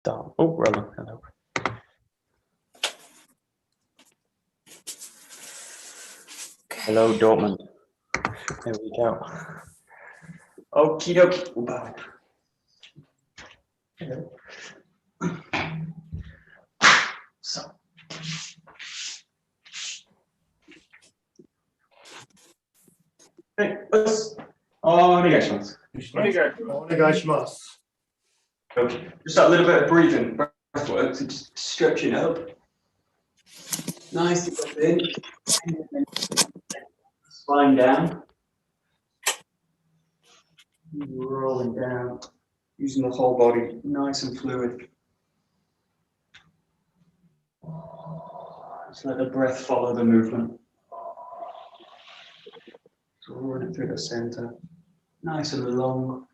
down. Oh, rather, hello. Hello, Dortmund. There we go. Okie dokie. Bye. Hello. So. Hey, let's. Onegaishimasu. Onegaishimasu. Okay. Just that little bit of breathing, breath work, so just stretching up. Nice to get in. Spine down. Rolling down. Using the whole body, nice and fluid. Just let the breath follow the movement. Run it through the center. Nice and long.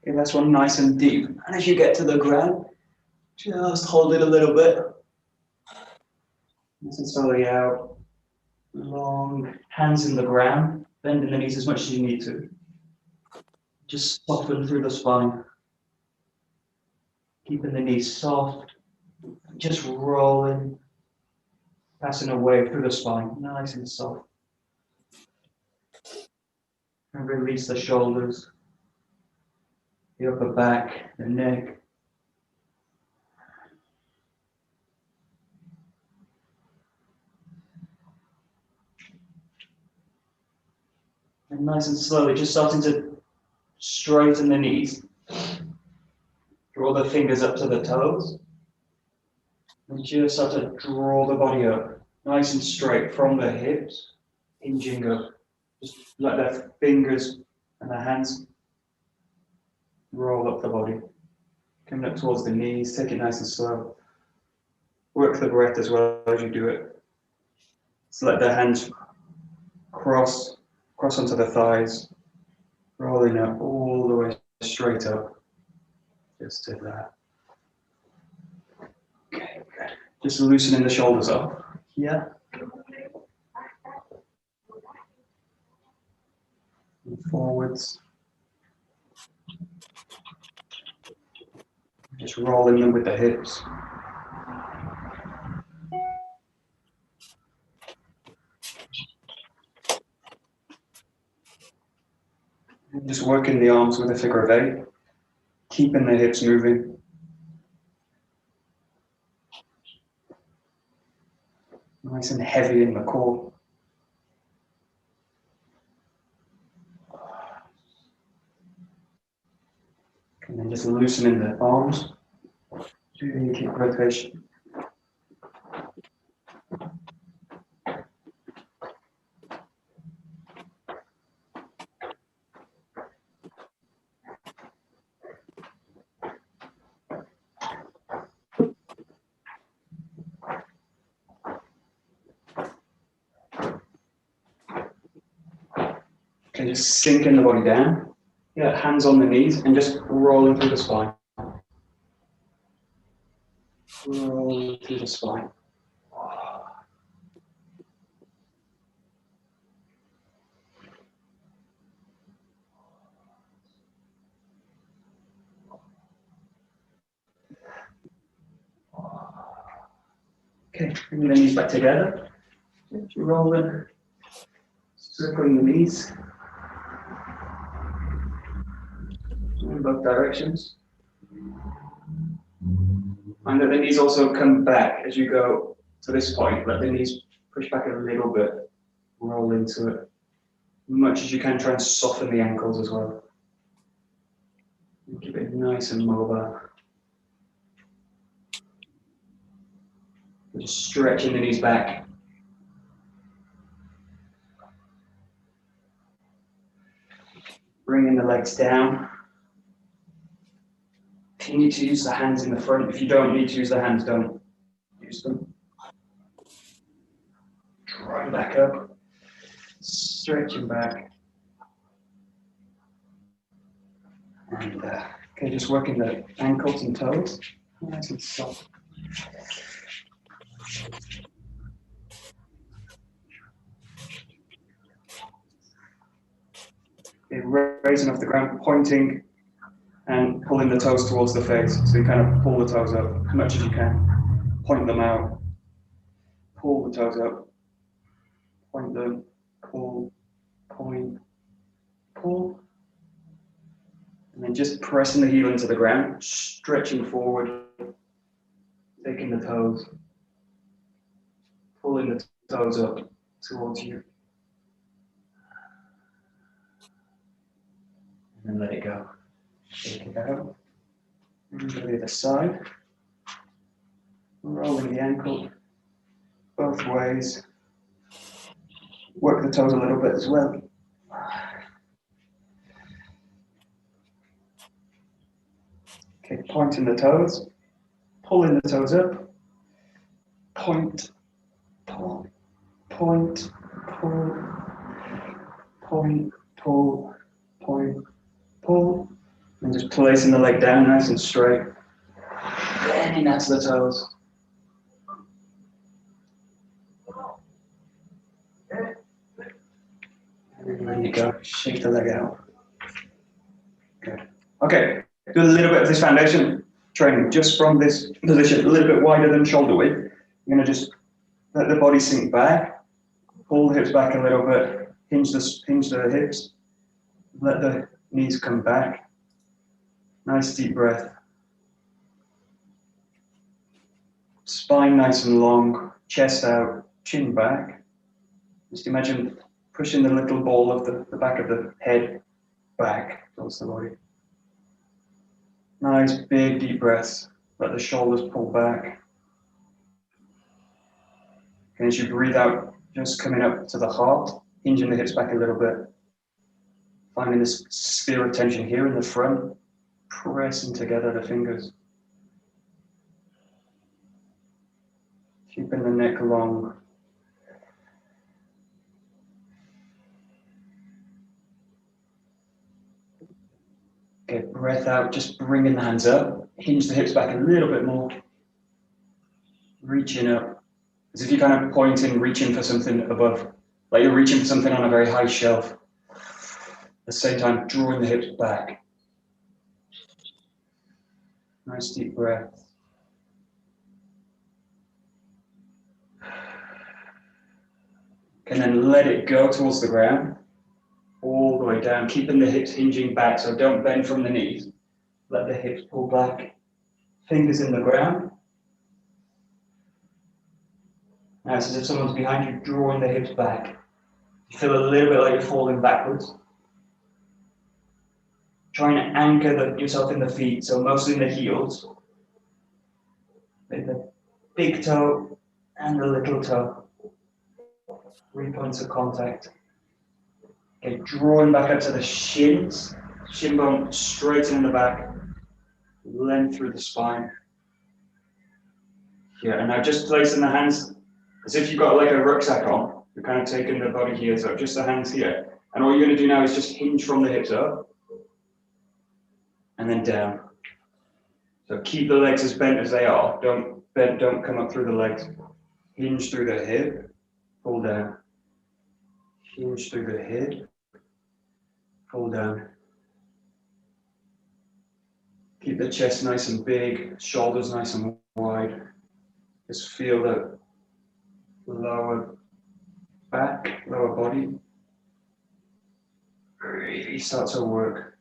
Okay, that's one nice and deep. And as you get to the ground, just hold it a little bit. Nice and slowly out. Long hands in the ground, bending the knees as much as you need to. Just soften through the spine. Keeping the knees soft. Just rolling. Passing a wave through the spine, nice and soft. And release the shoulders. The upper back, the neck. And nice and slowly, just starting to straighten the knees. Draw the fingers up to the toes. And just start to draw the body up, nice and straight from the hips, hinging up. Just let the fingers and the hands roll up the body. Coming up towards the knees, take it nice and slow. Work the breath as well as you do it. So let the hands cross onto the thighs, rolling up all the way straight up. Just do that. Okay, good. Just loosening the shoulders up. Yeah. And forwards. Just rolling them with the hips. And just working the arms with a figure of 8, keeping the hips moving. Nice and heavy in the core. And then just loosening the arms. Doing kick rotation. Okay, just sinking the body down. Yeah, hands on the knees and just rolling through the spine. Rolling through the spine. Okay, bring the knees back together. Just rolling, circling the knees. In both directions. And that the knees also come back as you go to this point, let the knees push back a little bit, roll into it. As much as you can, try and soften the ankles as well. And keep it nice and mobile. Just stretching the knees back. Bringing the legs down. If you need to use the hands in the front, if you don't need to use the hands, don't use them. Drawing back up, stretching back. And okay, just working the ankles and toes. Nice and soft. Okay, raising off the ground, pointing and pulling the toes towards the face. So you kind of pull the toes up as much as you can. Point them out. Pull the toes up. Point them. Pull. Point. Pull. And then just pressing the heel into the ground, stretching forward, taking the toes, pulling the toes up towards you. And then let it go. Shake it out. And to the other side. Rolling the ankle both ways. Work the toes a little bit as well. Okay, pointing the toes, pulling the toes up. Point, pull, point, pull, point, pull, point, pull. And just placing the leg down nice and straight. Bending out to the toes. And there you go. Shake the leg out. Good. Okay, do a little bit of this foundation training just from this position, a little bit wider than shoulder width. You're going to just let the body sink back, pull the hips back a little bit, hinge the hips, let the knees come back. Nice deep breath. Spine nice and long, chest out, chin back. Just imagine pushing the little ball of the back of the head back towards the body. Nice big deep breaths. Let the shoulders pull back. And as you breathe out, just coming up to the heart, hinging the hips back a little bit. Finding this sphere of tension here in the front. Pressing together the fingers. Keeping the neck long. Okay, breath out, just bringing the hands up. Hinge the hips back a little bit more. Reaching up. As if you're kind of pointing, reaching for something above. Like you're reaching for something on a very high shelf. At the same time, drawing the hips back. Nice deep breath. And then let it go towards the ground. All the way down, keeping the hips hinging back, so don't bend from the knees. Let the hips pull back. Fingers in the ground. Now it's as if someone's behind you, drawing the hips back. You feel a little bit like you're falling backwards. Trying to anchor yourself in the feet, so mostly in the heels. With the big toe and the little toe. 3 points of contact. Okay, drawing back up to the shins. Shin bone straight in the back. Length through the spine. Here, and now just placing the hands as if you've got like a rucksack on. You're kind of taking the body here, so just the hands here. And all you're going to do now is just hinge from the hips up. And then down. So keep the legs as bent as they are. Don't bend, don't come up through the legs. Hinge through the hip, pull down. Hinge through the hip, pull down. Keep the chest nice and big, shoulders nice and wide. Just feel the lower back, lower body. Really start to work.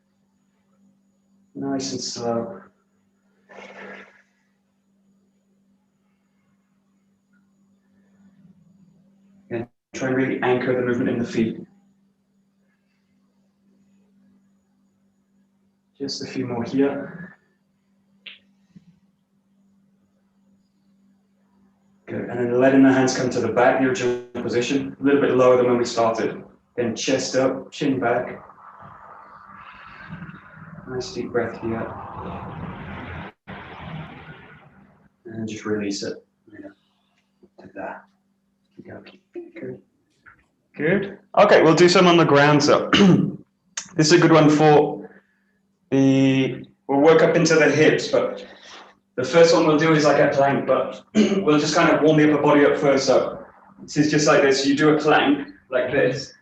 Nice and slow. try and really anchor the movement in the feet. Just a few more here. Good, and then letting the hands come to the back, the original position, a little bit lower than when we started. Then chest up, chin back. Nice deep breath here. And just release it. To that. Good. Good. Okay, we'll do some on the ground. So this is a good one for we'll work up into the hips, but the first one we'll do is like a plank, but we'll just kind of warm the upper body up first. So this is just like this. You do a plank like this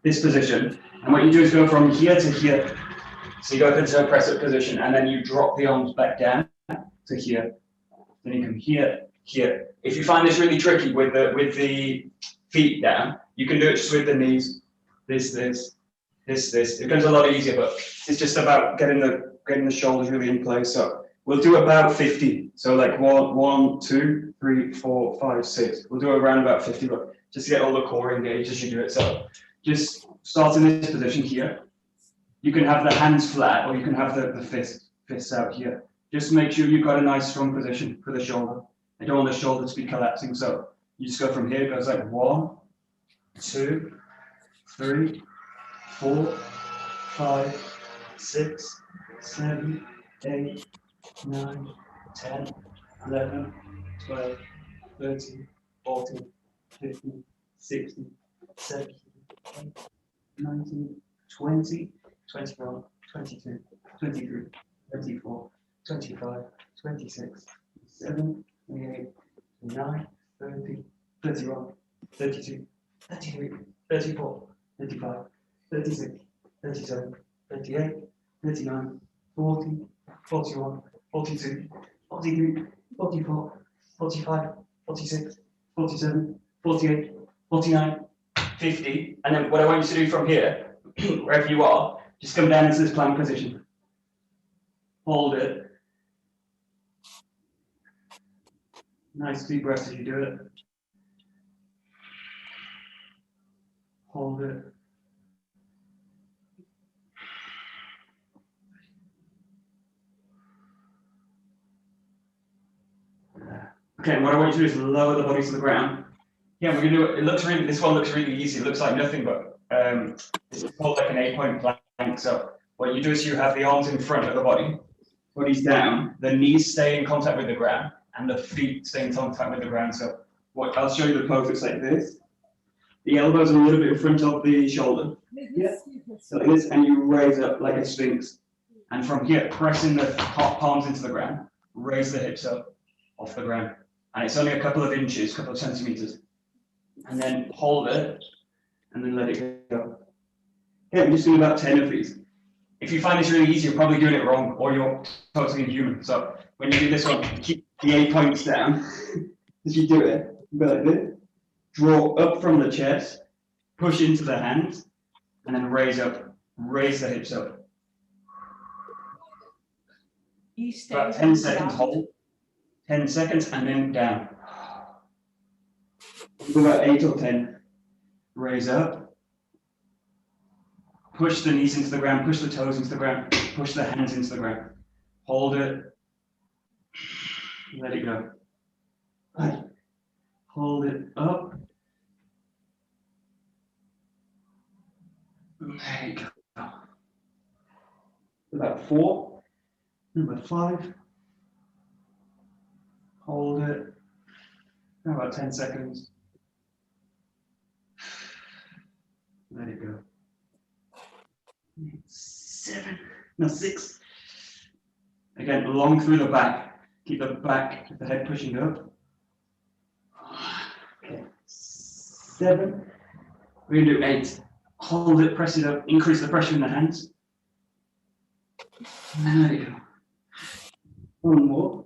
position, and what you do is go from here to here. So you go up into a press-up position, and then you drop the arms back down to here. Then you come here, here. If you find this really tricky with the feet down, you can do it just with the knees. This. It becomes a lot easier, but it's just about getting the shoulders really in place. So we'll do about 50. So like 1, 2, 3, 4, 5, 6. We'll do around about 50, but just to get all the core engaged as you do it. So just start in this position here. You can have the hands flat, or you can have the fists out here. Just make sure you've got a nice strong position for the shoulder. I don't want the shoulder to be collapsing. So you just go from here. It goes like 1, 2, 3, 4, 5, 6, 7, 8, 9, 10, 11, 12, 13, 14, 15, 16, 17, 18, 19, 20, 21, 22, 23, 24, 25, 26, 27, 28, 29, 30, 31, 32, 33, 34, 35, 36, 37, 38, 39, 40, 41, 42, 43, 44, 45, 46, 47, 48, 49, 50. And then what I want you to do from here, wherever you are, just come down into this plank position. Hold it. Nice deep breath as you do it. Hold it. Okay, what I want you to do is lower the body to the ground. Yeah, we're gonna do it. This one looks really easy. It looks like nothing, but it's called like an 8-point plank. So what you do is you have the arms in front of the body, body's down, the knees stay in contact with the ground, and the feet stay in contact with the ground. So what I'll show you the pose. It's like this. The elbows are a little bit in front of the shoulder. Yeah. So like this, and you raise up like a sphinx. And from here, pressing the palms into the ground, raise the hips up off the ground. And it's only a couple of inches, a couple of centimeters. And then hold it, and then let it go. Okay, I'm just doing about 10 of these. If you find this really easy, you're probably doing it wrong, or you're totally inhuman. So when you do this one, keep the 8 points down. As you do it, go like this. Draw up from the chest, push into the hands, and then raise up. Raise the hips up. About 10 seconds, hold. 10 seconds, and then down. Do about 8 or 10. Raise up. Push the knees into the ground, push the toes into the ground, push the hands into the ground. Hold it. Let it go. Right. Hold it up. There you go. About 4. Number 5. Hold it. About 10 seconds. Let it go. 7. No, 6. Again, long through the back. Keep the back of the head pushing up. Okay. 7. We're going to do 8. Hold it, press it up, increase the pressure in the hands. There you go. 1 more.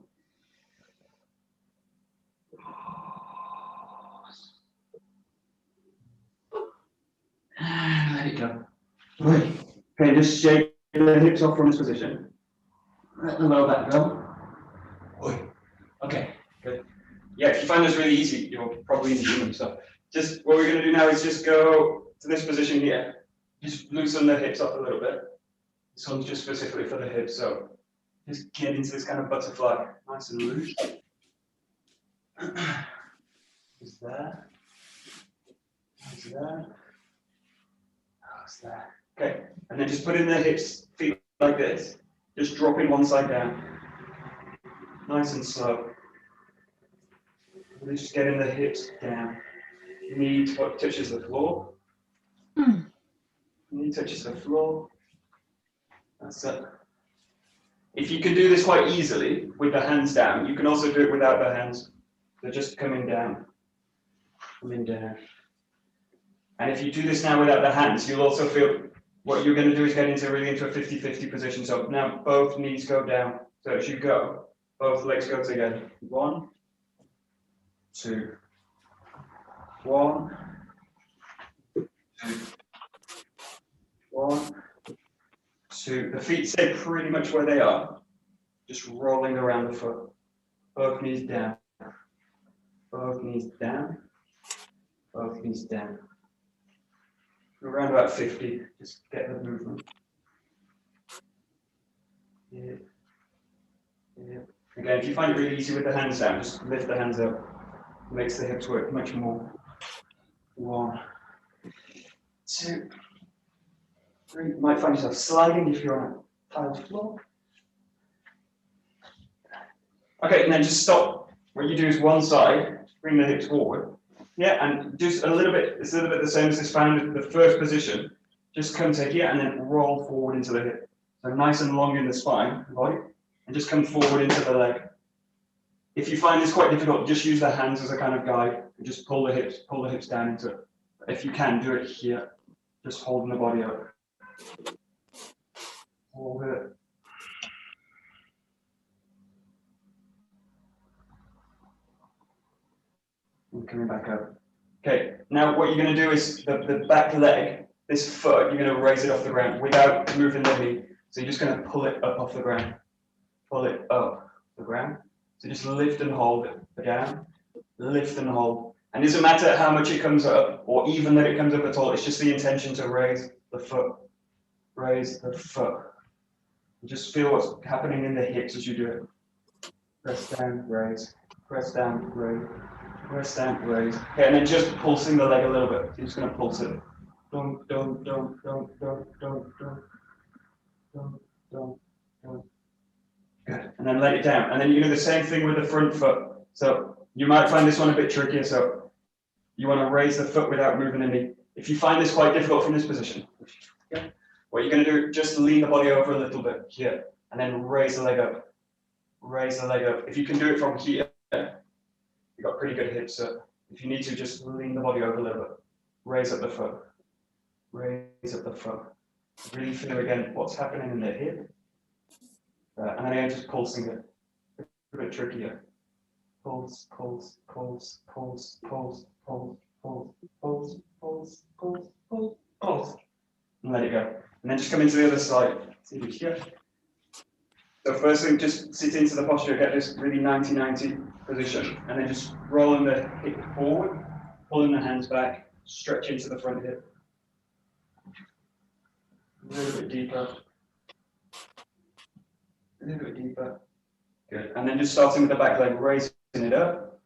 And let it go. Right. Okay, just shake the hips off from this position. Let the lower back go. Okay, good. Yeah, if you find this really easy, you're probably in human stuff. just what we're going to do now is just go to this position here. Just loosen the hips up a little bit. This one's just specifically for the hips, so just get into this kind of butterfly, nice and loose. Just there. Just there. Just there. Okay, and then just put in the hips, feet like this. Just dropping one side down. Nice and slow. Really just getting the hips down. Knee touches the floor. Knee touches the floor. That's it. If you can do this quite easily with the hands down, you can also do it without the hands. They're just coming down. Coming down. And if you do this now without the hands, you'll also feel what you're going to do is get into really into a 50-50 position. So now both knees go down. So as you go, both legs go together. 1, 2, 1, 2, 1, 2. The feet stay pretty much where they are, just rolling around the foot. Both knees down. Both knees down. Both knees down. Around about 50, just get the movement. Yeah. Yeah. Again, if you find it really easy with the hands down, just lift the hands up. It makes the hips work much more. 1, 2, 3. You might find yourself sliding if you're on a tiled floor. Okay, and then just stop. What you do is one side, bring the hips forward. Yeah, and just a little bit, it's a little bit the same as this found in the first position. Just come to here and then roll forward into the hip. So nice and long in the spine, body, and just come forward into the leg. If you find this quite difficult, just use the hands as a kind of guide. And just pull the hips down into it. If you can, do it here. Just holding the body up. Hold it. And coming back up. Okay, now what you're going to do is the back leg, this foot, you're going to raise it off the ground without moving the knee. So you're just going to pull it up off the ground. Pull it up the ground. So just lift and hold it down. Lift and hold. And it doesn't matter how much it comes up or even that it comes up at all. It's just the intention to raise the foot. Raise the foot. Just feel what's happening in the hips as you do it. Press down, raise. Press down, raise. Press down, raise. Okay, and then just pulsing the leg a little bit. You're just going to pulse it. Don't. Good. And then let it down. And then you do the same thing with the front foot. So you might find this one a bit trickier. So you want to raise the foot without moving the knee. If you find this quite difficult from this position, what you're going to do, just lean the body over a little bit here, and then raise the leg up. Raise the leg up. If you can do it from here, you've got pretty good hips. So if you need to, just lean the body over a little bit. Raise up the foot. Raise up the foot. Really feel again what's happening in the hip. And then again, just pulsing it. A bit trickier. Pulse, pulse, pulse, pulse, pulse, pulse, pulse, pulse, pulse, pulse, pulse, pulse. And let it go. And then just come into the other side. See here. So first thing, just sit into the posture, get this really 90-90 position, and then just rolling the hip forward, pulling the hands back, stretch into the front hip. A little bit deeper. A little bit deeper. Good. And then just starting with the back leg, raising it up.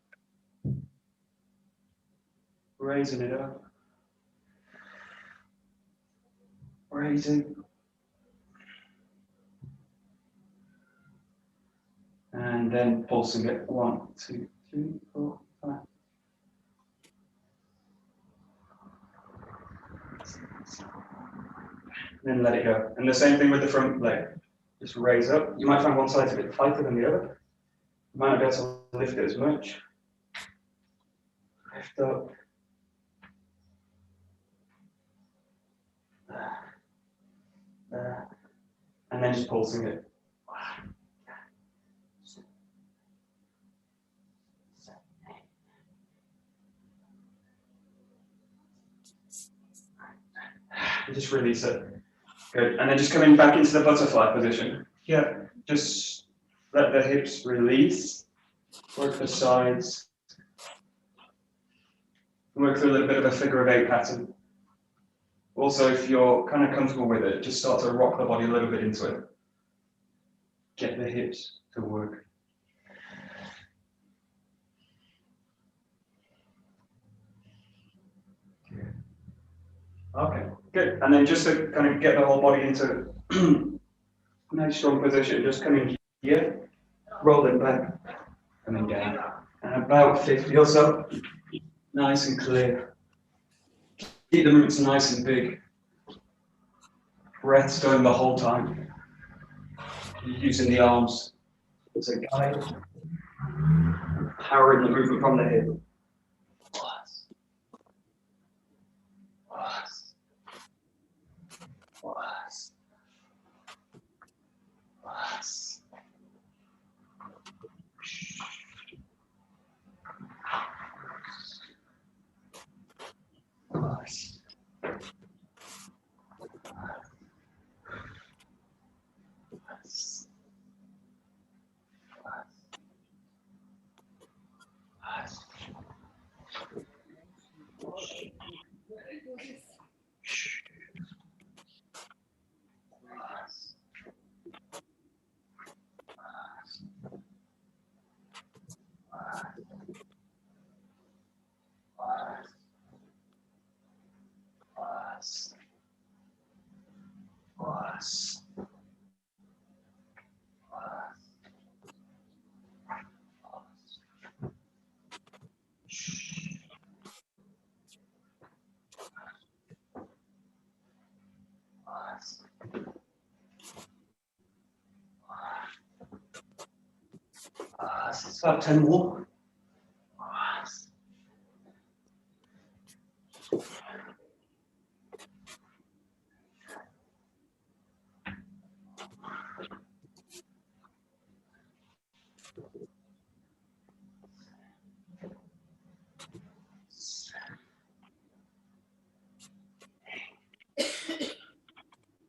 Raising it up. Raising. And then pulsing it. 1, 2, 3, 4, 5. Then let it go. And the same thing with the front leg. Just raise up. You might find one side's a bit tighter than the other. You might not be able to lift it as much. Lift up. There. And then just pulsing it. And just release it. Good. And then just coming back into the butterfly position. Yeah. Just let the hips release. Work the sides. Work through a little bit of a figure-of-8 pattern. Also, if you're kind of comfortable with it, just start to rock the body a little bit into it. Get the hips to work. Okay, good. And then just to kind of get the whole body into a nice strong position, just coming here, rolling back, coming down. And about 50 or so, nice and clear. Keep the roots nice and big. Breaths going the whole time. Using the arms as a guide. Powering the movement from the hip. Plus. Plus. Plus. Plus. Plus. It's about 10 more.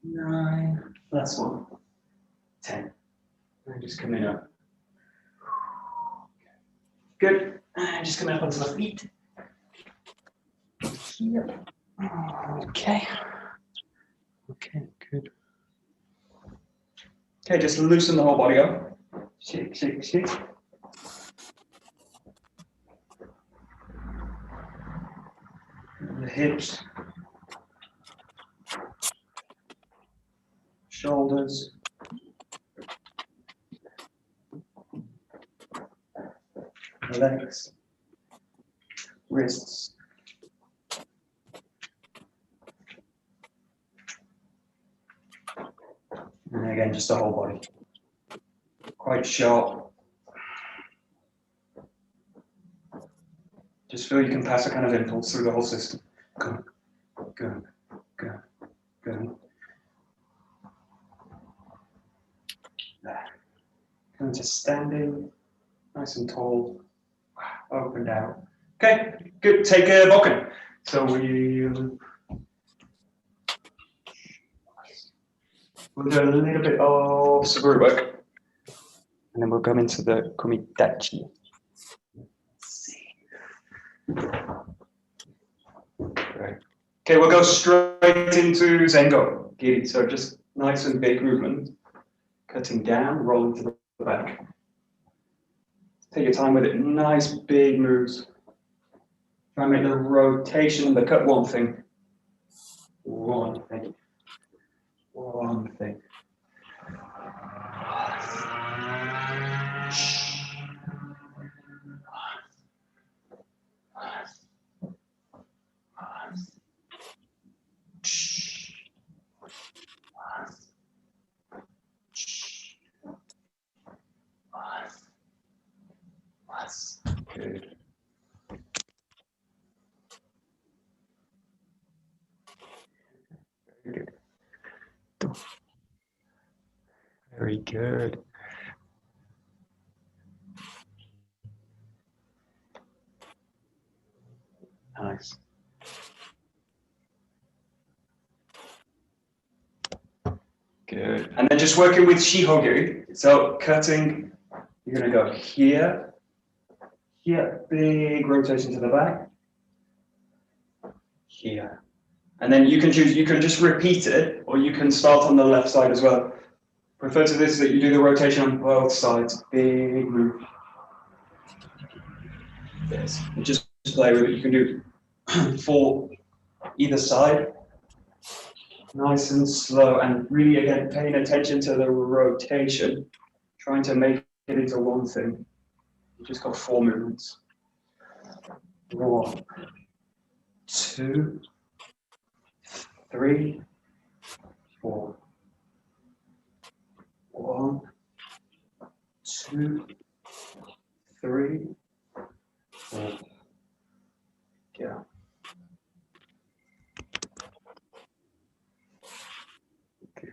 Nine. Last one. 10. And just coming up. Good. And just coming up onto the feet. Here. Okay. Okay, good. Okay, just loosen the whole body up. Shake, shake, shake. The hips. Shoulders. Legs. Wrists. And again, just the whole body. Quite sharp. Just feel you can pass a kind of impulse through the whole system. Go, go, go, go. There. Come to standing, nice and tall, opened out. Okay, good. Take a bokken. So we'll do a little bit of saburi work, and then we'll come into the kumitachi. Right. Okay, we'll go straight into Zengo Giri. So just nice and big movement, cutting down, rolling to the back. Take your time with it. Nice big moves. Try and make the rotation, the cut one thing. One thing. One thing. Good. Very good. Very good. Nice. Good. And then just working with Shihogiri. So cutting, you're going to go here, here, big rotation to the back, here. And then you can choose, you can just repeat it, or you can start on the left side as well. Refer to this that you do the rotation on both sides. Big move. This. And just play with it. You can do for either side. Nice and slow, and really again paying attention to the rotation, trying to make it into one thing. You just got 4 movements. 1, 2, 3, 4. 1, 2, 3, 4. Yeah.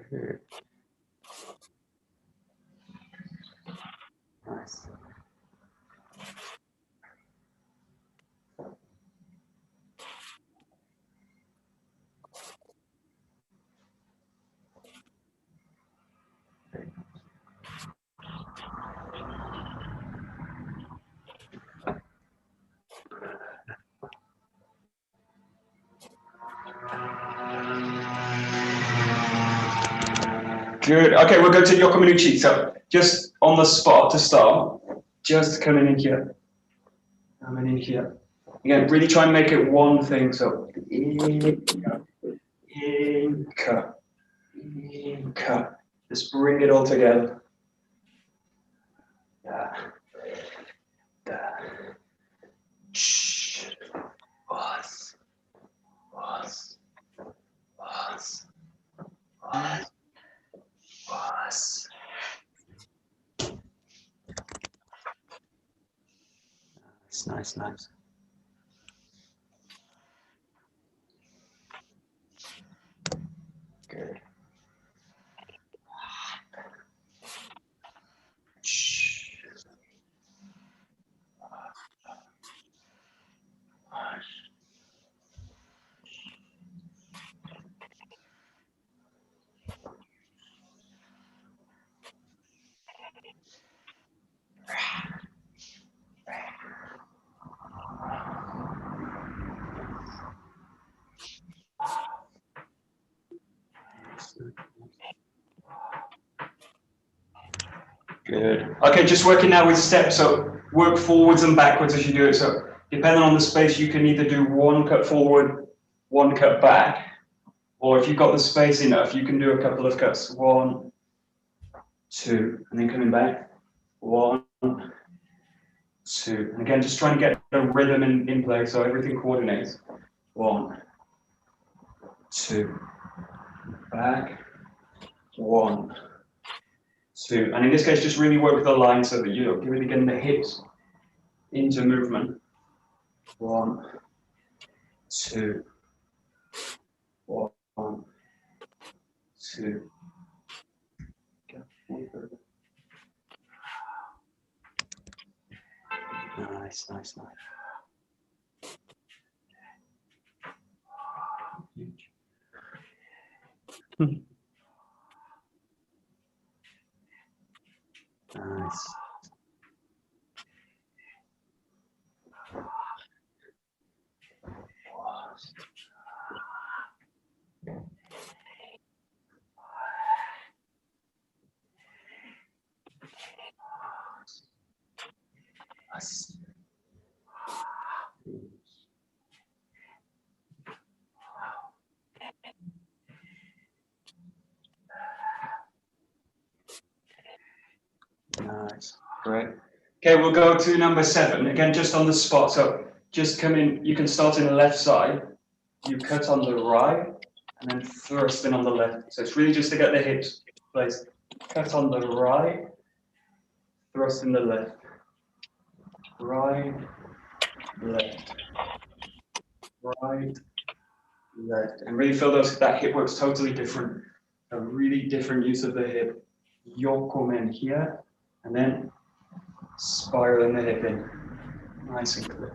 Good. Nice. Good. Okay, we'll go to 𝒂𝒄𝒄𝒖𝒊𝒔𝒄𝒄𝒉𝒏. So just on the spot to start, just coming in here. Coming in here. Again, really try and make it one thing. So in, cut, in, cut. Just bring it all together. Da, da. Shh. Was. Was. Was. Was. Was. Nice, nice. Good. Shh. Good. Okay, just working now with steps. So work forwards and backwards as you do it. So depending on the space, you can either do 1 cut forward, 1 cut back, or if you've got the space enough, you can do a couple of cuts. 1, 2, and then coming back. 1, 2. And again, just trying to get the rhythm in play so everything coordinates. 1, 2, back, 1, 2. And in this case, just really work with the line so that you're really getting the hips into movement. 1, 2, 1, 2. Nice, nice, nice. Nice. Nice, great. Okay, we'll go to number 7, again, just on the spot. So just come in, you can start in the left side, you cut on the right, and then thrust in on the left. So it's really just to get the hips placed. Cut on the right, thrust in the left. Right, left. Right, left. And really feel that hip work's totally different. A really different use of the hip. Yokomen here, and then spiraling the hip in. Nice and clear.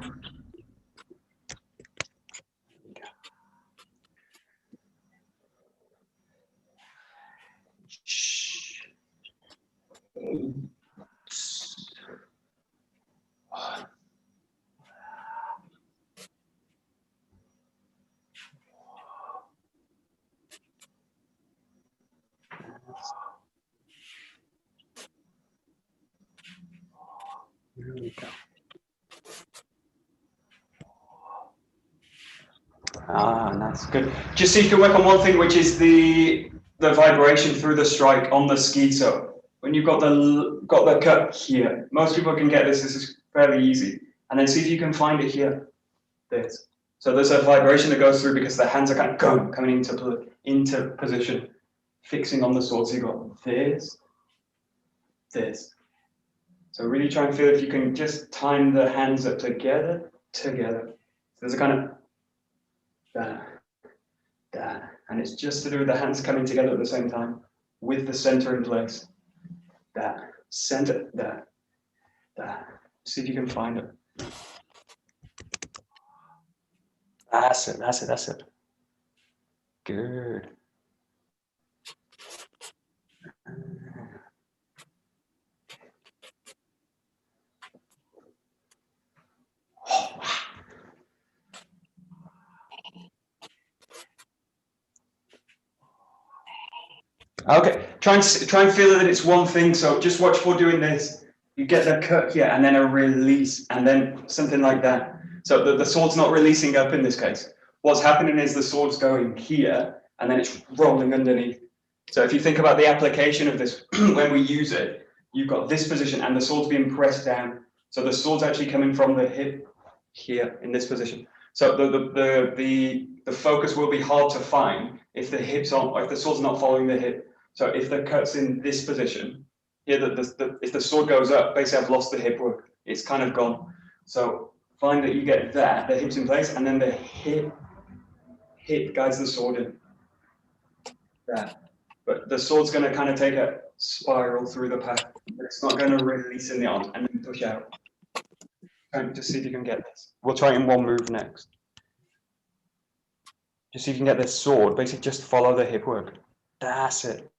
There we go. Ah, nice, good. Just see if you can work on one thing, which is the vibration through the strike on the ski. So when you've got the cut here, most people can get this. This is fairly easy. And then see if you can find it here. This. So there's a vibration that goes through because the hands are kind of coming into position, fixing on the sword. So you've got this, this. So really try and feel if you can just time the hands up together. So there's a kind of that, and it's just to do with the hands coming together at the same time with the center in place. That center, that. See if you can find it. That's it. Good. Okay, try and feel that it's one thing. So just watch for doing this. You get the cut here and then a release and then something like that. So the sword's not releasing up in this case. What's happening is the sword's going here and then it's rolling underneath. So if you think about the application of this, when we use it, you've got this position and the sword's being pressed down. So the sword's actually coming from the hip here in this position. So the focus will be hard to find if the hips aren't, if the sword's not following the hip. So if the cut's in this position, here, if the sword goes up, basically I've lost the hip work. It's kind of gone. So find that you get that, the hips in place, and then the hip guides the sword in. That. But the sword's going to kind of take a spiral through the path. It's not going to release in the arms and then push out. Just see if you can get this. We'll try it in one move next. Just see if you can get this sword. Basically, just follow the hip work. That's it.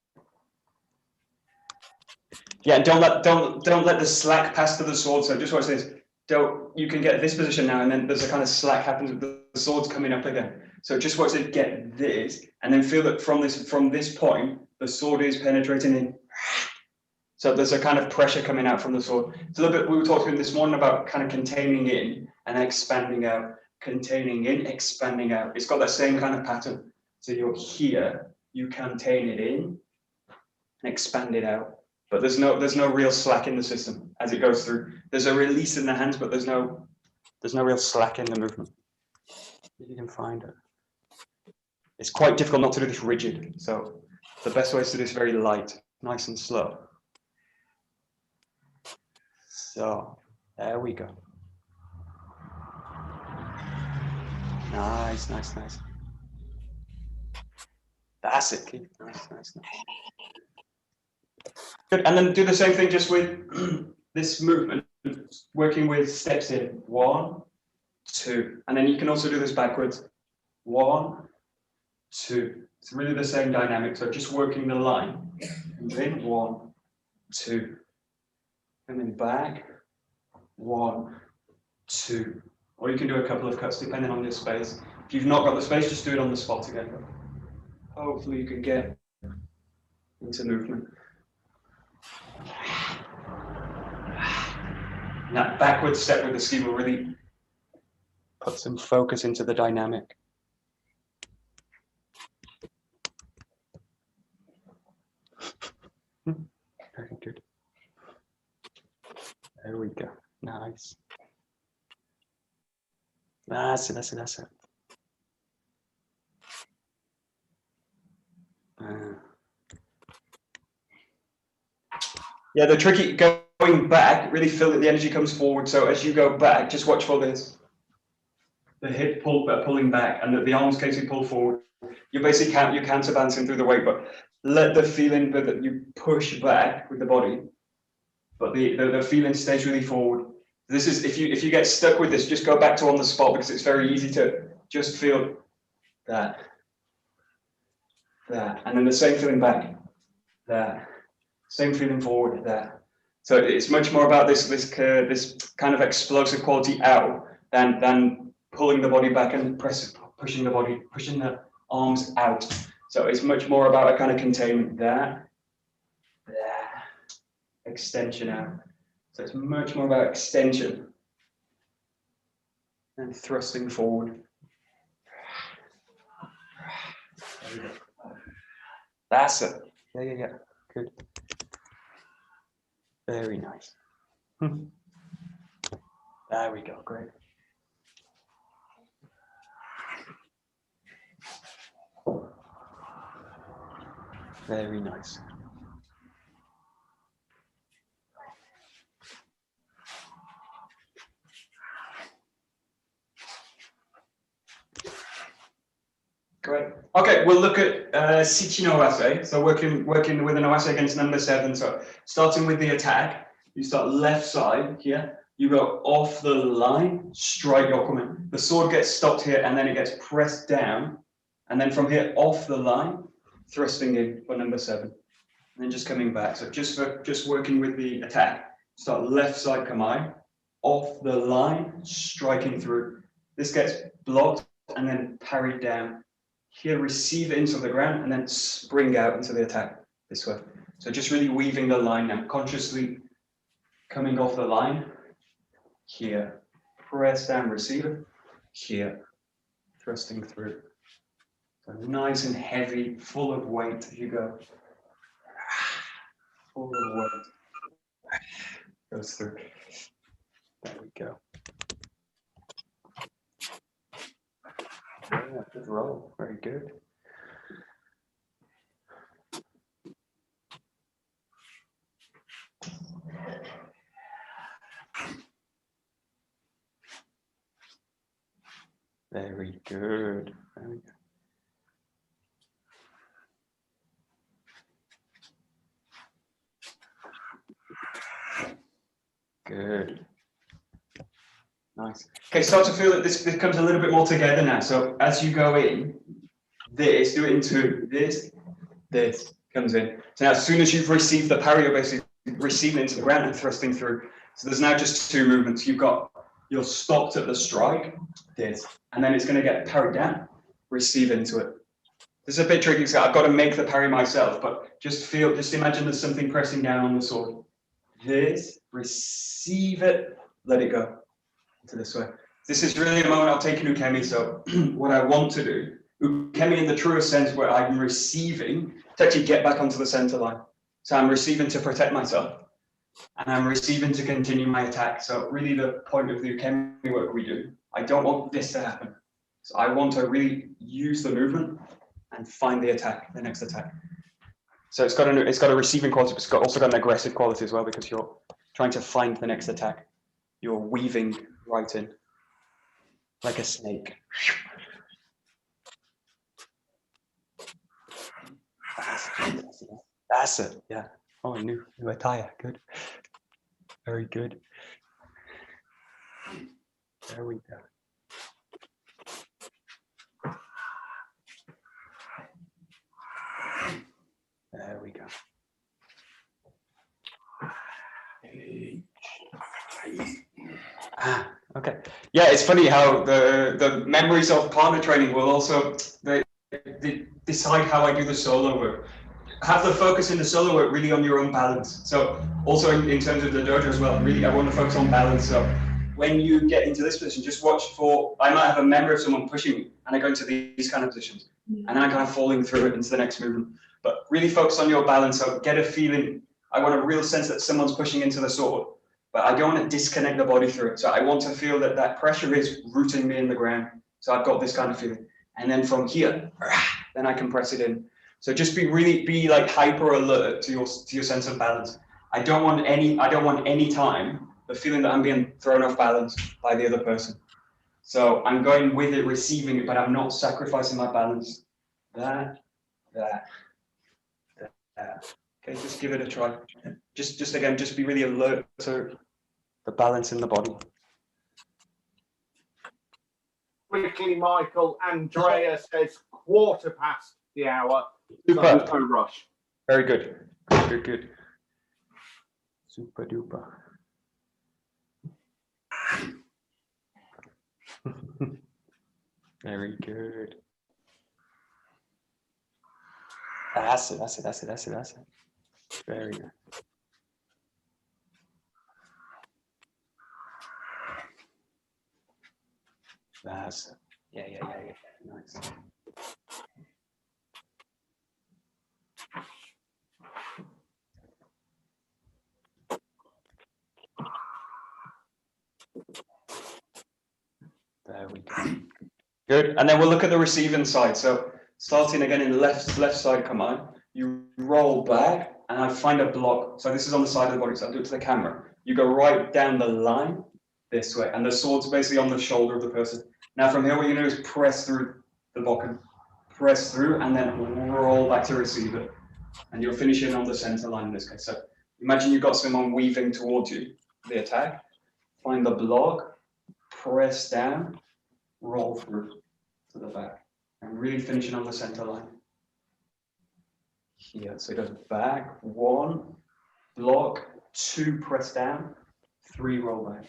Yeah, don't let the slack pass to the sword. So just watch this. You can get this position now, and then there's a kind of slack happens. The sword's coming up again. So just watch it get this, and then feel that from this point, the sword is penetrating in. So there's a kind of pressure coming out from the sword. It's a little bit, we were talking this morning about kind of containing in and expanding out, containing in, expanding out. It's got that same kind of pattern. So you're here, you contain it in and expand it out. But there's no real slack in the system as it goes through. There's a release in the hands, but there's no real slack in the movement. If you can find it. It's quite difficult not to do this rigid. So the best way is to do this very light, nice and slow. So there we go. Nice. That's it, Keith. Nice. Good. And then do the same thing just with this movement, working with steps in 1, 2, and then you can also do this backwards. 1, 2. It's really the same dynamic. So just working the line. And then 1, 2. And then back, 1, 2. Or you can do a couple of cuts depending on your space. If you've not got the space, just do it on the spot again. Hopefully you can get into movement. And that backward step with the ski will really put some focus into the dynamic. Very good. There we go. Nice. That's it. Yeah, the tricky going back, really feel that the energy comes forward. So as you go back, just watch for this. The hip pulling back and the arms basically pull forward. You basically you're counterbalancing through the weight, but let the feeling that you push back with the body, but the feeling stays really forward. This is if you get stuck with this, just go back to on the spot because it's very easy to just feel that, and then the same feeling back, that, same feeling forward, that. So it's much more about this kind of explosive quality out than pulling the body back and pushing the arms out. So it's much more about a kind of containment, that, extension out. So it's much more about extension and thrusting forward. That's it. Yeah. Good. Very nice. There we go. Great. Very nice. Great. Okay, we'll look at Sitchi no Owase. So working with an Owase against number 7. So starting with the attack, you start left side here. You go off the line, strike yokomen. The sword gets stopped here, and then it gets pressed down, and then from here off the line, thrusting in for number 7, and then just coming back. So just working with the attack, start left side kamae, off the line, striking through. This gets blocked and then parried down. Here, receive it into the ground and then spring out into the attack this way. So just really weaving the line now, consciously coming off the line. Here, press down, receive it. Here, thrusting through. So nice and heavy, full of weight as you go. Full of weight. Goes through. There we go. Yeah, good roll. Very good. Very good. Very good. Good. Nice. Okay, start to feel that this becomes a little bit more together now. So as you go in, this, do it into this comes in. So now as soon as you've received the parry, you're basically receiving it into the ground and thrusting through. So there's now just 2 movements. You're stopped at the strike, this, and then it's going to get parried down, receive into it. This is a bit tricky, so I've got to make the parry myself, but just imagine there's something pressing down on the sword. This, receive it, let it go to this way. This is really a moment I'll take in ukemi. So what I want to do, ukemi in the truest sense where I'm receiving to actually get back onto the center line. So I'm receiving to protect myself, and I'm receiving to continue my attack. So really the point of the ukemi work we do, I don't want this to happen. So I want to really use the movement and find the attack, the next attack. So it's got a receiving quality, but it's also got an aggressive quality as well, because you're trying to find the next attack. You're weaving right in, like a snake. That's it. Yeah. Oh, new attire. Good. Very good. There we go. There we go. Okay. Yeah, it's funny how the memories of partner training will also they decide how I do the solo work. Have the focus in the solo work really on your own balance. So also in terms of the dojo as well, really I want to focus on balance. So when you get into this position, just watch for, I might have a memory of someone pushing me and I go into these kind of positions and then I kind of falling through it into the next movement. But really focus on your balance. So get a feeling, I want a real sense that someone's pushing into the sword, but I don't want to disconnect the body through it. So I want to feel that that pressure is rooting me in the ground. So I've got this kind of feeling. And then from here, then I can press it in. So just be like hyper alert to your sense of balance. I don't want any time the feeling that I'm being thrown off balance by the other person. So I'm going with it, receiving it, but I'm not sacrificing my balance. That. Okay, just give it a try. Just again, just be really alert to the balance in the body. Quickly, Michael, Andrea says 𝒂𝒂𝒂𝒊𝒔. Super. No rush. Very good. Good. Super duper. Very good. That's it. Very good. That's it. Yeah. Nice. There we go. Good. And then we'll look at the receiving side. So starting again in the left side, come on. You roll back and I find a block. So this is on the side of the body. So I'll do it to the camera. You go right down the line this way. And the sword's basically on the shoulder of the person. Now from here, what you're going to do is press through the bottom. Press through and then roll back to receive it. And you're finishing on the center line in this case. So imagine you've got someone weaving towards you, the attack. Find the block, press down, roll through to the back. And really finishing on the center line. Here, so it goes back, 1, block, 2, press down, 3, roll back.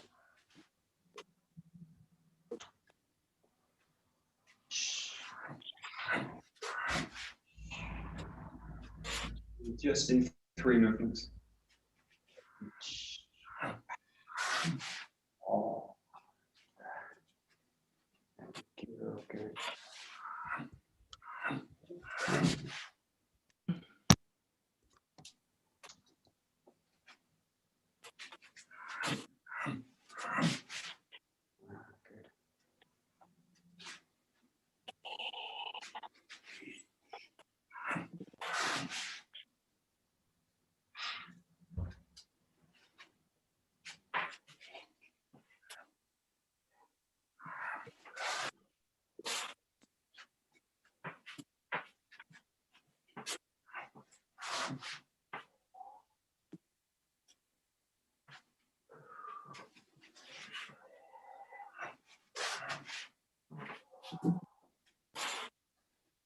Just in 3 movements. Oh. Good.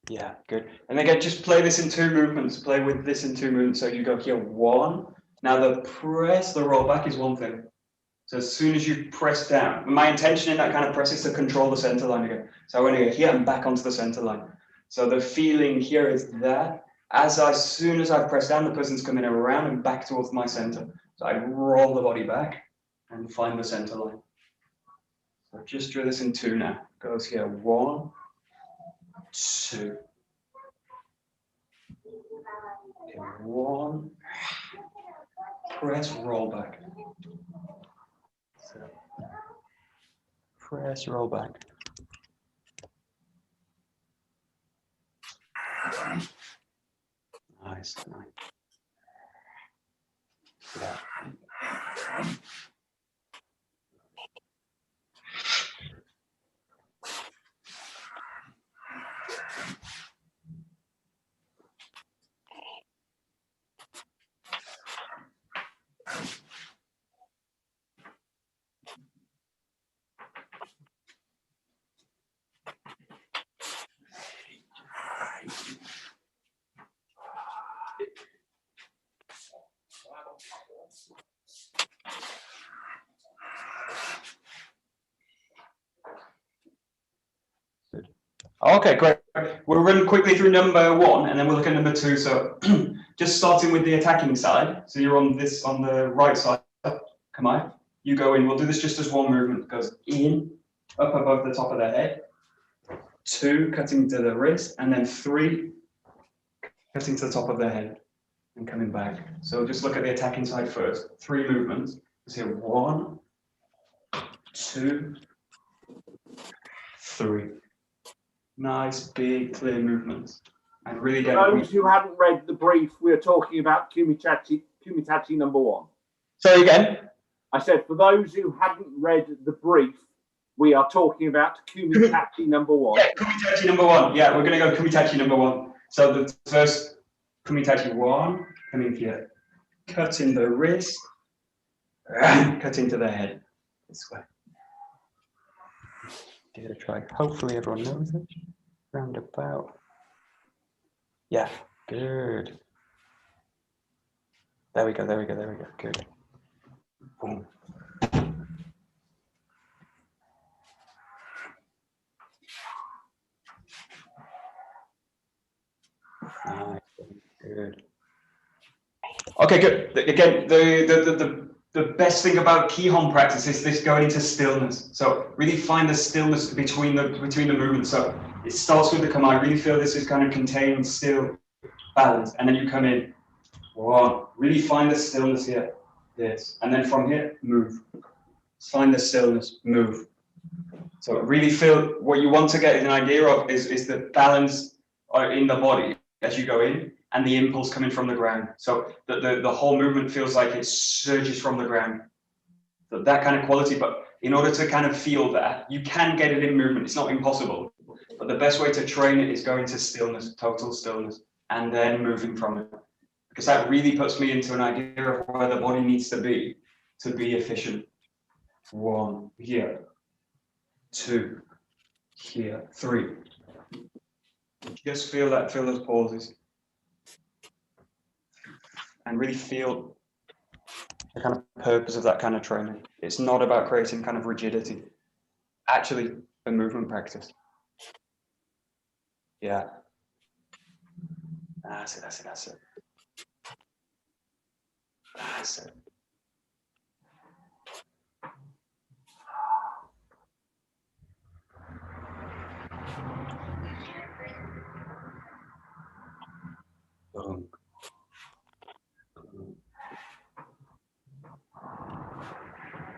Yeah, good. And again, just play this in 2 movements. Play with this in 2 movements. So you go here, 1. Now the roll back is one thing. So as soon as you press down, my intention in that kind of press is to control the center line again. So I want to go here and back onto the center line. So the feeling here is that as soon as I press down, the person's coming around and back towards my center. So I roll the body back and find the center line. So just do this in 2 now. Goes here, 1, 2. 1. Press, roll back. So, press, roll back. Nice. Yeah. Okay, great. We'll run quickly through number 1 and then we'll look at number 2. So just starting with the attacking side. So you're on the right side. Come on. You go in. We'll do this just as 1 movement. It goes in, up above the top of the head. 2, cutting to the wrist. And then 3, cutting to the top of the head and coming back. So just look at the attacking side first. 3 movements. So here, 1, 2, 3. Nice, big, clear movements. And really get those who hadn't read the brief, we are talking about Kumitachi number 1. Sorry again? I said, for those who hadn't read the brief, we are talking about Kumitachi number 1. Yeah, Kumitachi number 1. Yeah, we're going to go Kumitachi number 1. So the first Kumitachi 1, coming here, cutting the wrist, cutting to the head. This way. Give it a try. Hopefully everyone knows it. Roundabout. Yeah, good. There we go. Good. Boom. Nice. Good. Okay, good. Again, the best thing about Kihon practice is this going into stillness. So really find the stillness between the movements. So it starts with the command. Really feel this is kind of contained, still, balance, and then you come in. One. Really find the stillness here. This, and then from here, move. Find the stillness, move. So really feel what you want to get an idea of is the balance in the body as you go in, and the impulse coming from the ground. So the whole movement feels like it surges from the ground. So that kind of quality, but in order to kind of feel that, you can get it in movement. It's not impossible. But the best way to train it is going to stillness, total stillness, and then moving from it. Because that really puts me into an idea of where the body needs to be efficient. 1, here. 2, here. 3. Just feel those pauses. And really feel the kind of purpose of that kind of training. It's not about creating kind of rigidity. Actually, a movement practice. Yeah. That's it, that's it, that's it. That's it. Boom.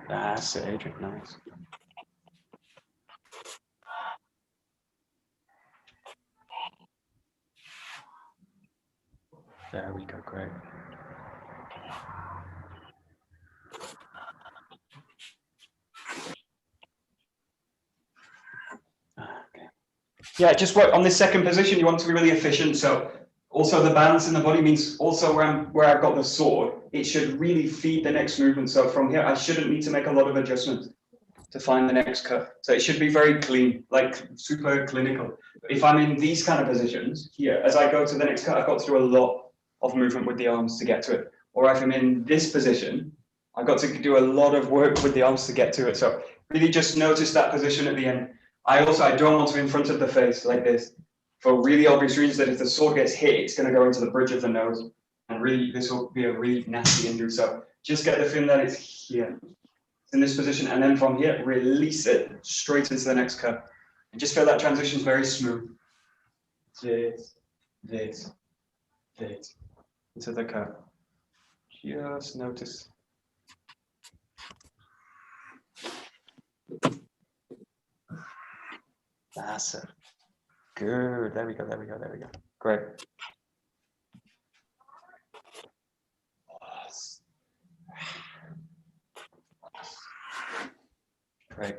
That's it, Adrian, nice. There we go, great. Okay. Yeah, just what on this second position, you want to be really efficient. So also the balance in the body means also where I've got the sword, it should really feed the next movement. So from here, I shouldn't need to make a lot of adjustments to find the next cut. So it should be very clean, like super clinical. If I'm in these kind of positions here, as I go to the next cut, I've got to do a lot of movement with the arms to get to it. Or if I'm in this position, I've got to do a lot of work with the arms to get to it. So really just notice that position at the end. I don't want to be in front of the face like this, for really obvious reasons that if the sword gets hit, it's going to go into the bridge of the nose. And really, this will be a really nasty injury. So just get the feeling that it's here. It's in this position. And then from here, release it straight into the next cut. And just feel that transition is very smooth. This, this, this, into the cut. Just notice. That's it. Good. There we go. There we go. There we go. Great. Great.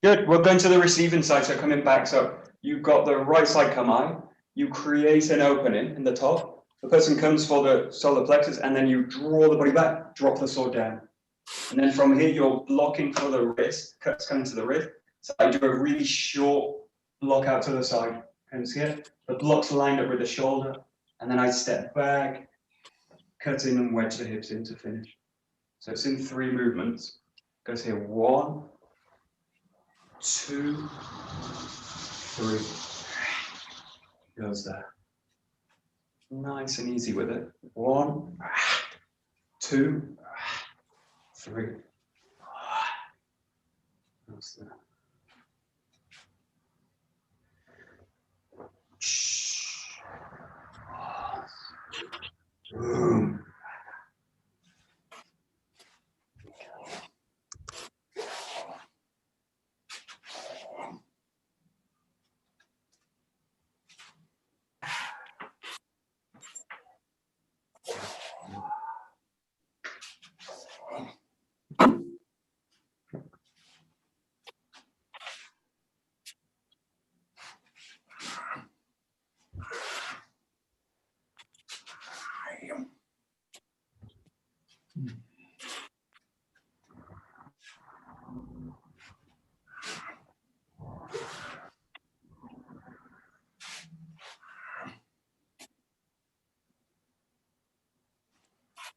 Good. We're going to the receiving side. So coming back. So you've got the right side kamae. You create an opening in the top. The person comes for the solar plexus, and then you draw the body back, drop the sword down. And then from here, you're blocking for the wrist. Cuts coming to the wrist. So I do a really short block out to the side. Comes here. The block's lined up with the shoulder. And then I step back, cut in and wedge the hips in to finish. So it's in 3 movements. Goes here. 1, 2, 3. Goes there. Nice and easy with it. 1, 2, 3. Goes there. Boom.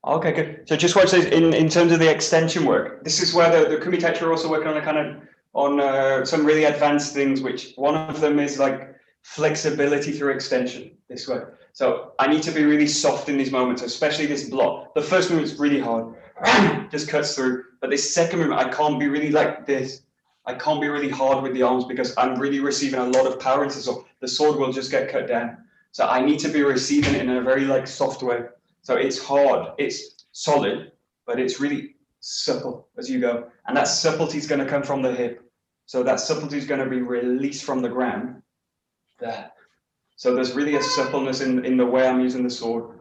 Okay, good. So just watch this in terms of the extension work. This is where the KUMITACHI are also working on a kind of some really advanced things, which one of them is like flexibility through extension this way. So I need to be really soft in these moments, especially this block. The first move is really hard, just cuts through. But this second movement, I can't be really like this. I can't be really hard with the arms because I'm really receiving a lot of power into the sword. The sword will just get cut down. So I need to be receiving it in a very like soft way. So it's hard, it's solid, but it's really supple as you go. And that subtlety is going to come from the hip. So that subtlety is going to be released from the ground there. So there's really a suppleness in the way I'm using the sword.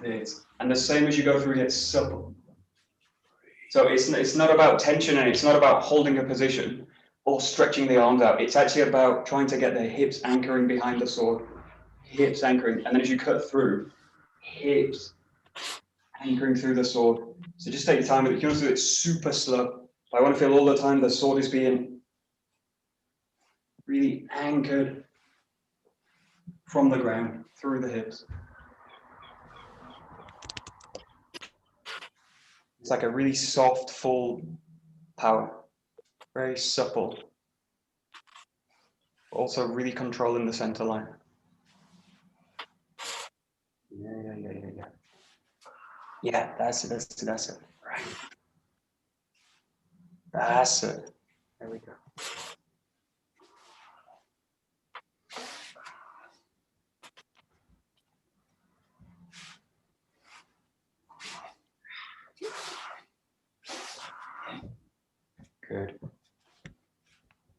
And the same as you go through, it's supple. So it's not about tension and it's not about holding a position or stretching the arms out. It's actually about trying to get the hips anchoring behind the sword. Hips anchoring. And then as you cut through, hips anchoring through the sword. So just take your time with it. You can also do it super slow. I want to feel all the time the sword is being really anchored from the ground through the hips. It's like a really soft, full power, very supple, also really controlling the center line. Yeah. Yeah, that's it. Right. That's it. There we go. Good.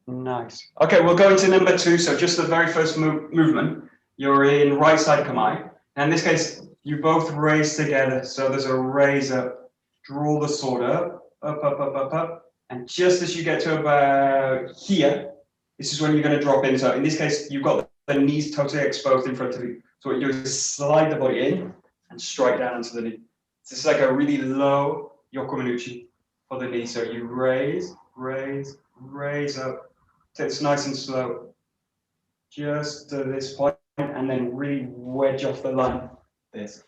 Nice. Okay, we'll go into number 2. So just the very first movement, you're in right side kamae. And in this case, you both raise together. So there's a raise up, draw the sword up. And just as you get to about here, this is when you're going to drop in. So in this case, you've got the knees totally exposed in front of you. So what you do is slide the body in and strike down onto the knee. This is like a really low yokominuchi for the knee. So you raise up. So it's nice and slow. Just to this point, and then really wedge off the line. This.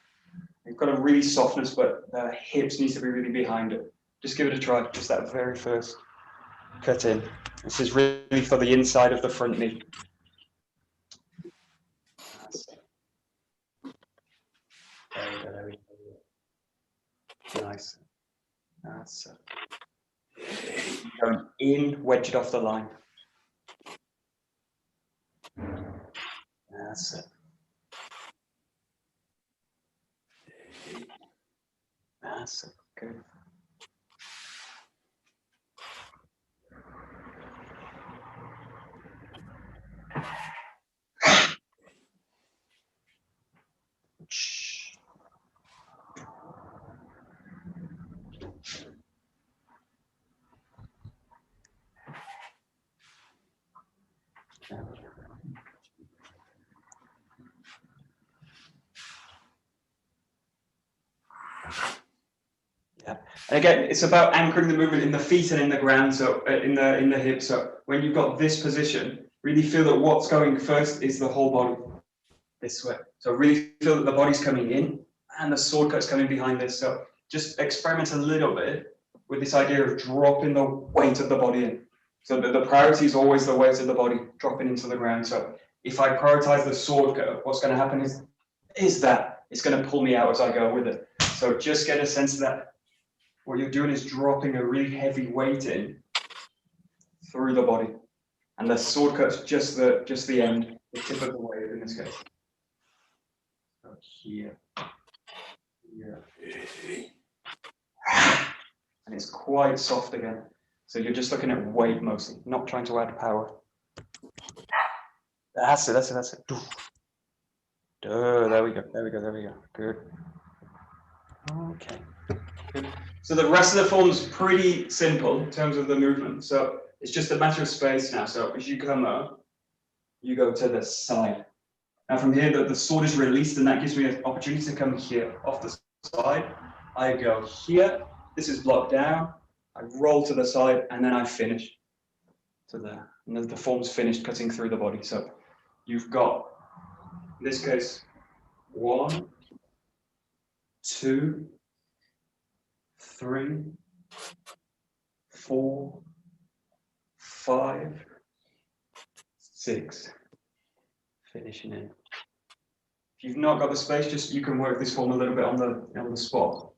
You've got a really softness, but the hips needs to be really behind it. Just give it a try. Just that very first cut in. This is really for the inside of the front knee. There we go. Nice. That's it. Going in, wedge it off the line. That's it. That's it. Good. Yeah, and again, it's about anchoring the movement in the feet and in the ground, so in the hips. So when you've got this position, really feel that what's going first is the whole body this way. So really feel that the body's coming in and the sword cut's coming behind this. So just experiment a little bit with this idea of dropping the weight of the body in. So the priority is always the weight of the body dropping into the ground. So if I prioritize the sword cut, what's going to happen is that it's going to pull me out as I go with it. So just get a sense of that. What you're doing is dropping a really heavy weight in through the body. And the sword cut's just the end, the tip of the wave in this case. So here. And it's quite soft again. So you're just looking at weight mostly, not trying to add power. That's it. Oh, there we go. Good. Okay. Good. So the rest of the form is pretty simple in terms of the movement. So it's just a matter of space now. So as you come up, you go to the side. Now from here, the sword is released, and that gives me an opportunity to come here off the side. I go here. This is blocked down. I roll to the side, and then I finish to there. And then the form's finished cutting through the body. So you've got, in this case, 1, 2, 3, 4, 5, 6. Finishing in. If you've not got the space, you can work this form a little bit on the spot.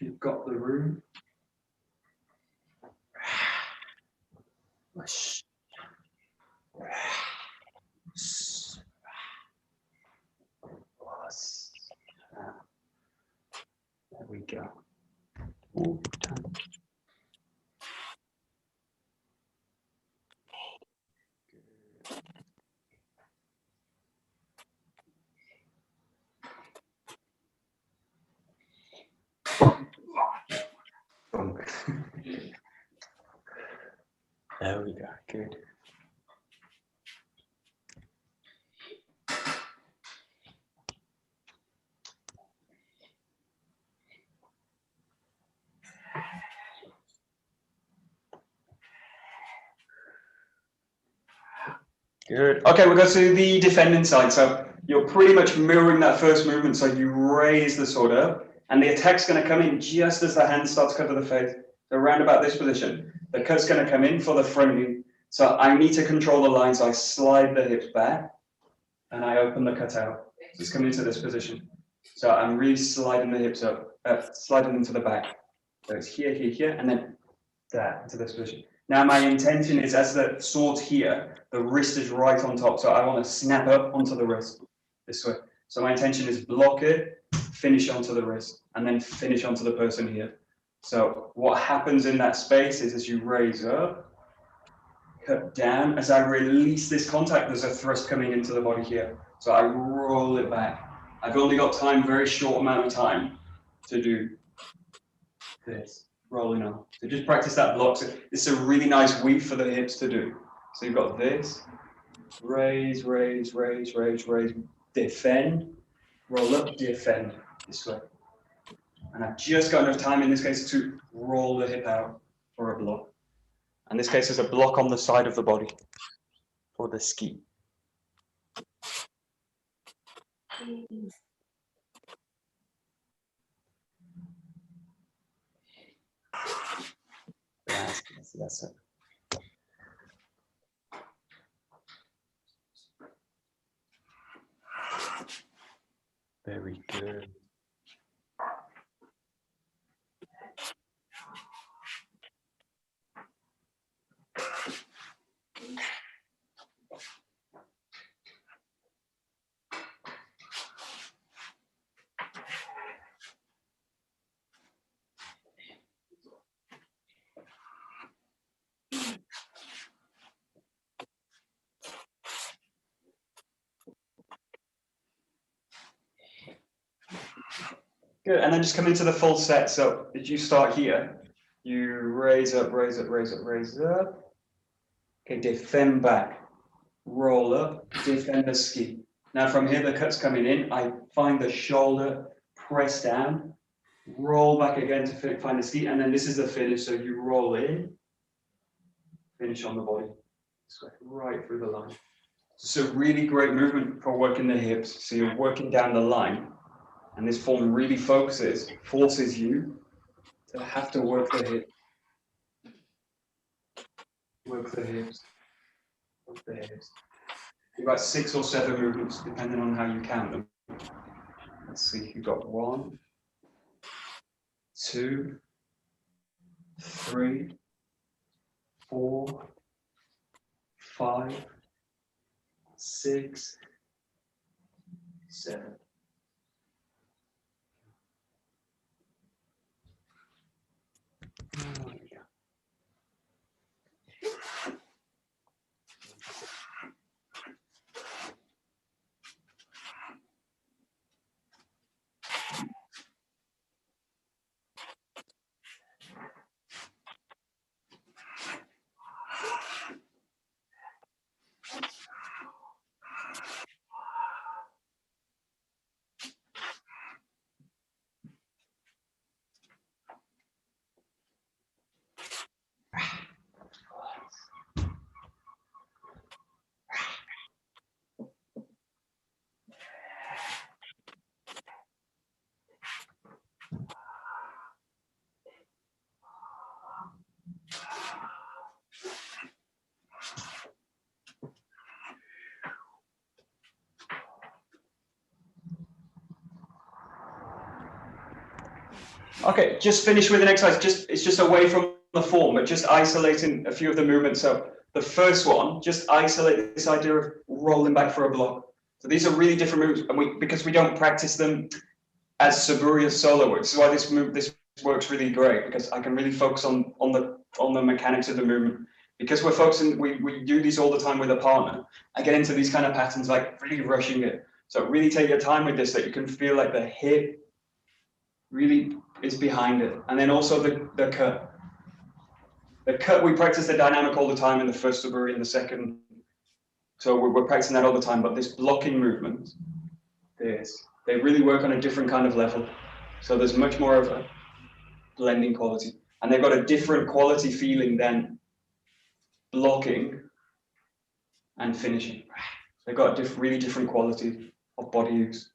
you've got the room. There we go. Ooh, done. There we go, good. Good. Okay, we'll go to the defending side. So you're pretty much mirroring that first movement. So you raise the sword up, and the attack's going to come in just as the hand starts to cover the face. So around about this position, the cut's going to come in for the front knee. So I need to control the line. So I slide the hips back, and I open the cut out. So it's coming into this position. So I'm really sliding the hips up, sliding into the back. So it's here, here, here, and then there into this position. Now my intention is, as the sword's here, the wrist is right on top. So I want to snap up onto the wrist this way. So my intention is block it, finish onto the wrist, and then finish onto the person here. So what happens in that space is, as you raise up, cut down, as I release this contact, there's a thrust coming into the body here. So I roll it back. I've only got time, very short amount of time to do this. Rolling on. So just practice that block. So it's a really nice weave for the hips to do. So you've got this, raise, raise, raise, raise, raise, defend, roll up, defend, this way. And I've just got enough time in this case to roll the hip out for a block. And this case is a block on the side of the body for the ski. That's it. Very good. Good, and then just come into the full set. So if you start here, you raise up, raise up, raise up, raise up. Okay, defend back, roll up, defend the ski. Now from here, the cut's coming in. I find the shoulder, press down, roll back again to find the ski, and then this is the finish. So you roll in, finish on the body. So right through the line. It's a really great movement for working the hips. So you're working down the line. And this form really forces you to have to work the hip. Work the hips. Work the hips. You've got 6 or 7 movements, depending on how you count them. Let's see, you've got 1, 2, 3, 4, 5, 6, 7. There we go. Okay, just finish with an exercise. It's just away from the form, but just isolating a few of the movements. So the first one, just isolate this idea of rolling back for a block. So these are really different moves, and because we don't practice them as Saburi as solo work. This is why this works really great, because I can really focus on the mechanics of the movement. Because we're focusing, we do these all the time with a partner. I get into these kind of patterns, like really rushing it. So really take your time with this, that you can feel like the hip really is behind it. And then also the cut. The cut, we practice the dynamic all the time in the first Saburi and the second. So we're practicing that all the time, but this blocking movement, they really work on a different kind of level. So there's much more of a blending quality. And they've got a different quality feeling than blocking and finishing. They've got a really different quality of body use.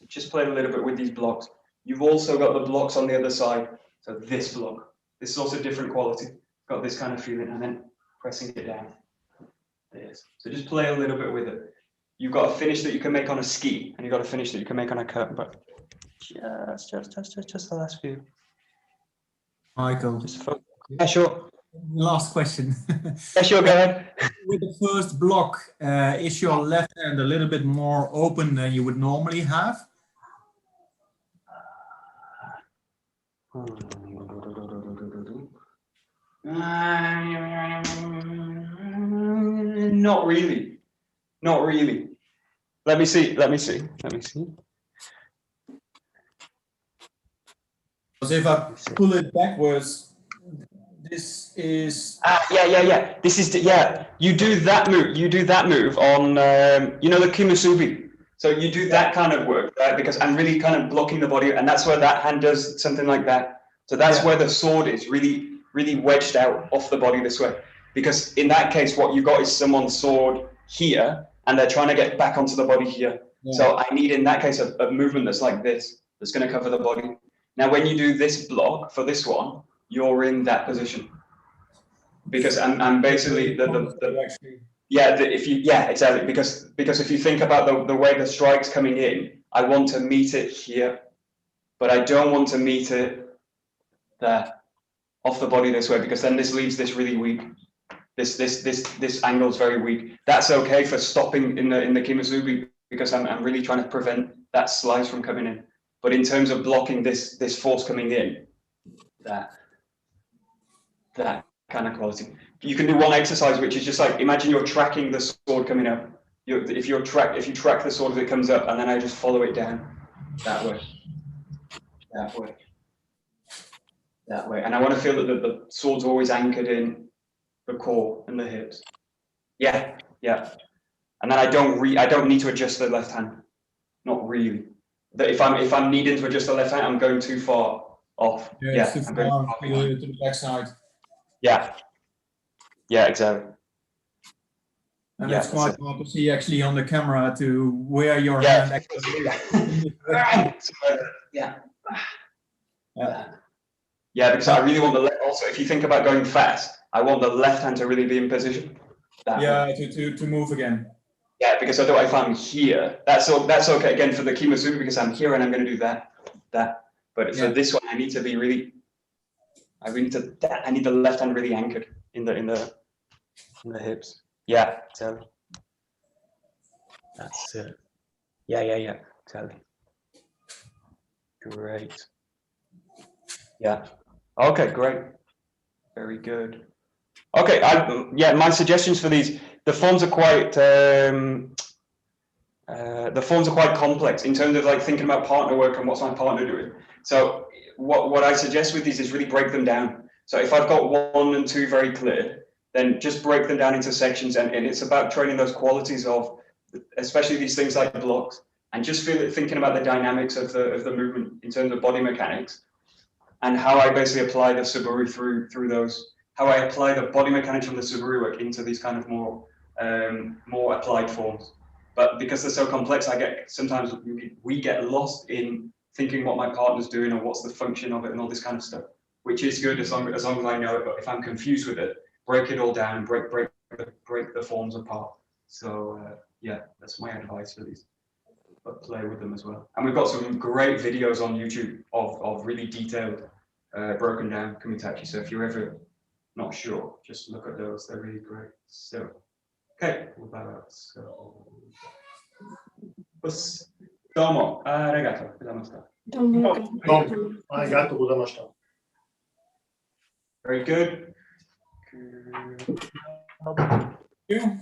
Just play a little bit with these blocks. You've also got the blocks on the other side. So this block, this is also different quality. Got this kind of feeling, and then pressing it down. So just play a little bit with it. You've got a finish that you can make on a ski, and you've got a finish that you can make on a cut, but just the last few. Michael. Yeah, sure. Last question. Yeah, sure, go ahead. With the first block, is your left hand a little bit more open than you would normally have? Not really. Not really. Let me see. Because if I pull it backwards, this is... Yeah. This is, you do that move on, you know, the Kimusubi. So you do that kind of work, right? Because I'm really kind of blocking the body, and that's where that hand does something like that. So that's where the sword is really wedged out off the body this way. Because in that case, what you got is someone's sword here, and they're trying to get back onto the body here. Yeah. So I need, in that case, a movement that's like this, that's going to cover the body. Now, when you do this block for this one, you're in that position. Because I'm basically exactly. Because if you think about the way the strike's coming in, I want to meet it here, but I don't want to meet it there, off the body this way, because then this leaves this really weak. This angle is very weak. That's okay for stopping in the Kimusubi, because I'm really trying to prevent that slice from coming in. But in terms of blocking this force coming in, that kind of quality. You can do one exercise, which is just like, imagine you're tracking the sword coming up. If you track the sword as it comes up, and then I just follow it down that way. And I want to feel that the sword's always anchored in the core and the hips. Yeah. And then I don't need to adjust the left hand. Not really. That if I'm needing to adjust the left hand, I'm going too far off. Yeah, too far to the back side. Yeah, exactly. And it's quite hard to see actually on the camera to where your hand actually is. Yeah, because I really want the left. Also, if you think about going fast, I want the left hand to really be in position. To move again. Yeah, because otherwise, if I'm here, that's okay again for the Kimusubi, because I'm here and I'm going to do that. But for this one, I need to be really. I need the left hand really anchored in the hips. Yeah, totally. That's it. Yeah, totally. Great. Yeah. Okay, great. Very good. Okay, my suggestions for these. The forms are quite complex in terms of like thinking about partner work and what's my partner doing. So what I suggest with these is really break them down. So if I've got 1 and 2 very clear, then just break them down into sections, and it's about training those qualities of, especially these things like blocks, and just thinking about the dynamics of the movement in terms of body mechanics, and how I basically apply the Saburi through those, how I apply the body mechanics from the Saburi work into these kind of more applied forms. But because they're so complex, sometimes we get lost in thinking what my partner's doing or what's the function of it and all this kind of stuff, which is good as long as I know it. But if I'm confused with it, break it all down, break the forms apart. So that's my advice for these. But play with them as well. And we've got some great videos on YouTube of really detailed broken down kumitachi. So if you're ever not sure, just look at those. They're really great. So, okay. Domo, arigato. Very good. You?